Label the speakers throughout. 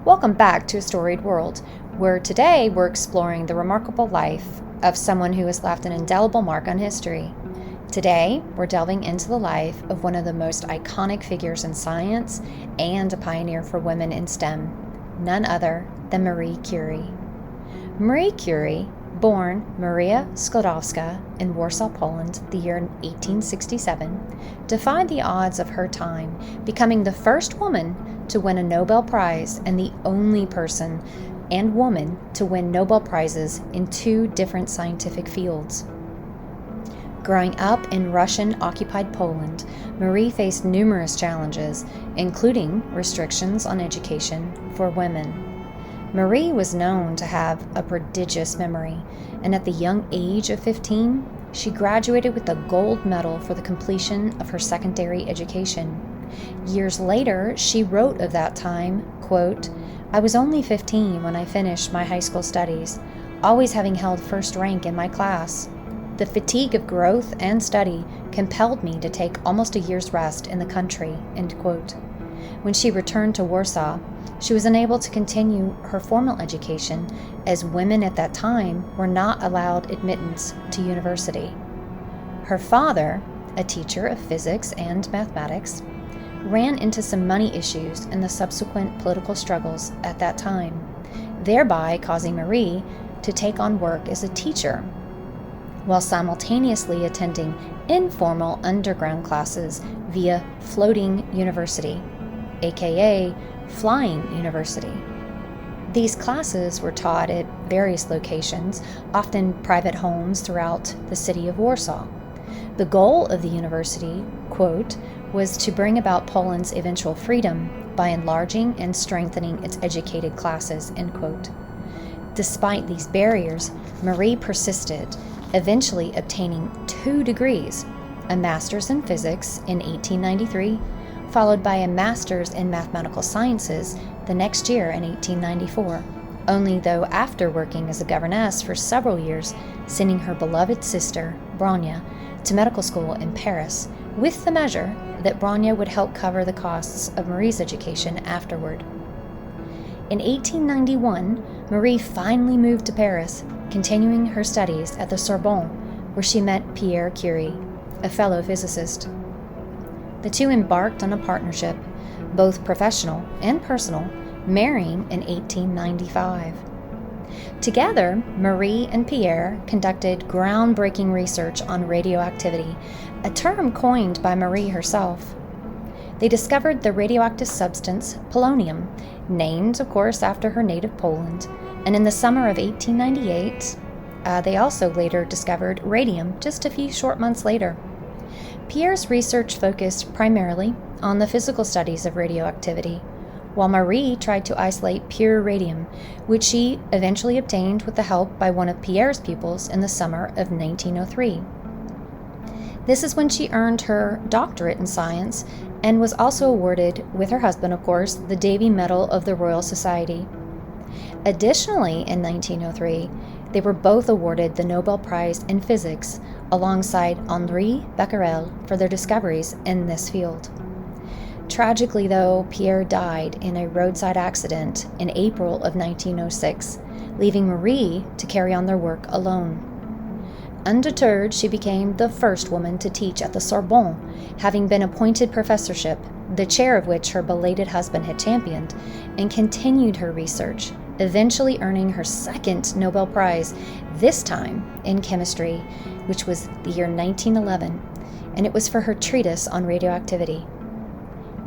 Speaker 1: Welcome back to A Storied World, where today we're exploring the remarkable life of someone who has left an indelible mark on history. Today, we're delving into the life of one of the most iconic figures in science and a pioneer for women in STEM, none other than Marie Curie. Marie Curie, born Maria Skłodowska in Warsaw, Poland, the year 1867, defied the odds of her time, becoming the first woman to win a Nobel Prize and the only person and woman to win Nobel Prizes in two different scientific fields. Growing up in Russian-occupied Poland, Marie faced numerous challenges, including restrictions on education for women. Marie was known to have a prodigious memory, and at the young age of 15, she graduated with a gold medal for the completion of her secondary education. Years later, she wrote of that time, quote, "I was only 15 when I finished my high school studies, always having held first rank in my class. The fatigue of growth and study compelled me to take almost a year's rest in the country," end quote. When she returned to Warsaw, she was unable to continue her formal education as women at that time were not allowed admittance to university. Her father, a teacher of physics and mathematics, ran into some money issues in the subsequent political struggles at that time, thereby causing Marie to take on work as a teacher, while simultaneously attending informal underground classes via Floating University, aka Flying University. These classes were taught at various locations, often private homes throughout the city of Warsaw. The goal of the university, quote, was to bring about Poland's eventual freedom by enlarging and strengthening its educated classes, end quote. Despite these barriers, Marie persisted, eventually obtaining 2 degrees, a master's in physics in 1893, followed by a master's in mathematical sciences the next year in 1894, only though after working as a governess for several years, sending her beloved sister, Bronya, to medical school in Paris, with the measure that Bronya would help cover the costs of Marie's education afterward. In 1891, Marie finally moved to Paris, continuing her studies at the Sorbonne, where she met Pierre Curie, a fellow physicist. The two embarked on a partnership, both professional and personal, marrying in 1895. Together, Marie and Pierre conducted groundbreaking research on radioactivity, a term coined by Marie herself. They discovered the radioactive substance polonium, named, of course, after her native Poland, and in the summer of 1898, they also later discovered radium just a few short months later. Pierre's research focused primarily on the physical studies of radioactivity, while Marie tried to isolate pure radium, which she eventually obtained with the help by one of Pierre's pupils in the summer of 1903. This is when she earned her doctorate in science and was also awarded, with her husband of course, the Davy Medal of the Royal Society. Additionally, in 1903, they were both awarded the Nobel Prize in Physics alongside Henri Becquerel for their discoveries in this field. Tragically, though, Pierre died in a roadside accident in April of 1906, leaving Marie to carry on their work alone. Undeterred, she became the first woman to teach at the Sorbonne, having been appointed professorship, the chair of which her belated husband had championed, and continued her research, eventually earning her second Nobel Prize, this time in chemistry, which was the year 1911, and it was for her treatise on radioactivity.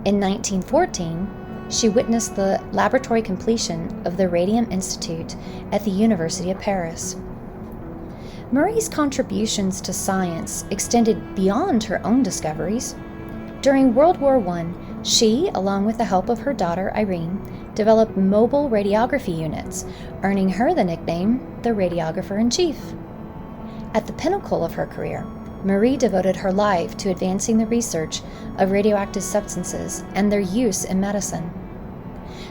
Speaker 1: In 1914, she witnessed the laboratory completion of the Radium Institute at the University of Paris. Marie's contributions to science extended beyond her own discoveries. During World War I, she, along with the help of her daughter Irene, developed mobile radiography units, earning her the nickname the Radiographer-in-Chief. At the pinnacle of her career, Marie devoted her life to advancing the research of radioactive substances and their use in medicine.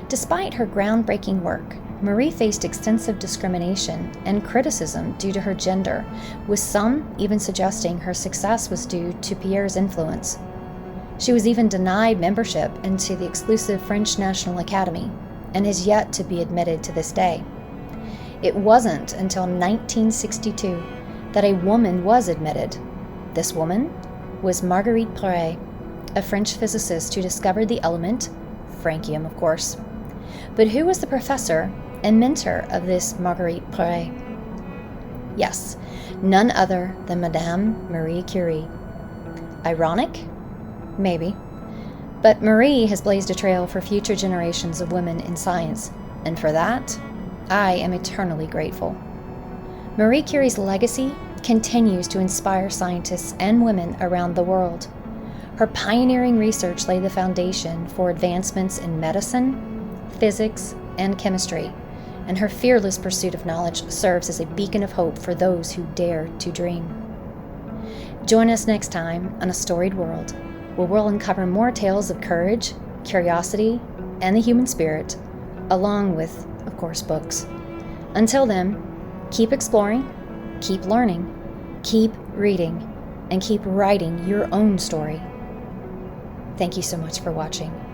Speaker 1: Despite her groundbreaking work, Marie faced extensive discrimination and criticism due to her gender, with some even suggesting her success was due to Pierre's influence. She was even denied membership into the exclusive French National Academy, and is yet to be admitted to this day. It wasn't until 1962 that a woman was admitted. This woman was Marguerite Curie, a French physicist who discovered the element, francium of course. But who was the professor and mentor of this Marguerite Curie? Yes, none other than Madame Marie Curie. Ironic? Maybe. But Marie has blazed a trail for future generations of women in science, and for that, I am eternally grateful. Marie Curie's legacy continues to inspire scientists and women around the world. Her pioneering research laid the foundation for advancements in medicine, physics, and chemistry, and her fearless pursuit of knowledge serves as a beacon of hope for those who dare to dream. Join us next time on A Storied World, where we'll uncover more tales of courage, curiosity, and the human spirit, along with, of course, books. Until then, keep exploring, keep learning, keep reading, and keep writing your own story. Thank you so much for watching.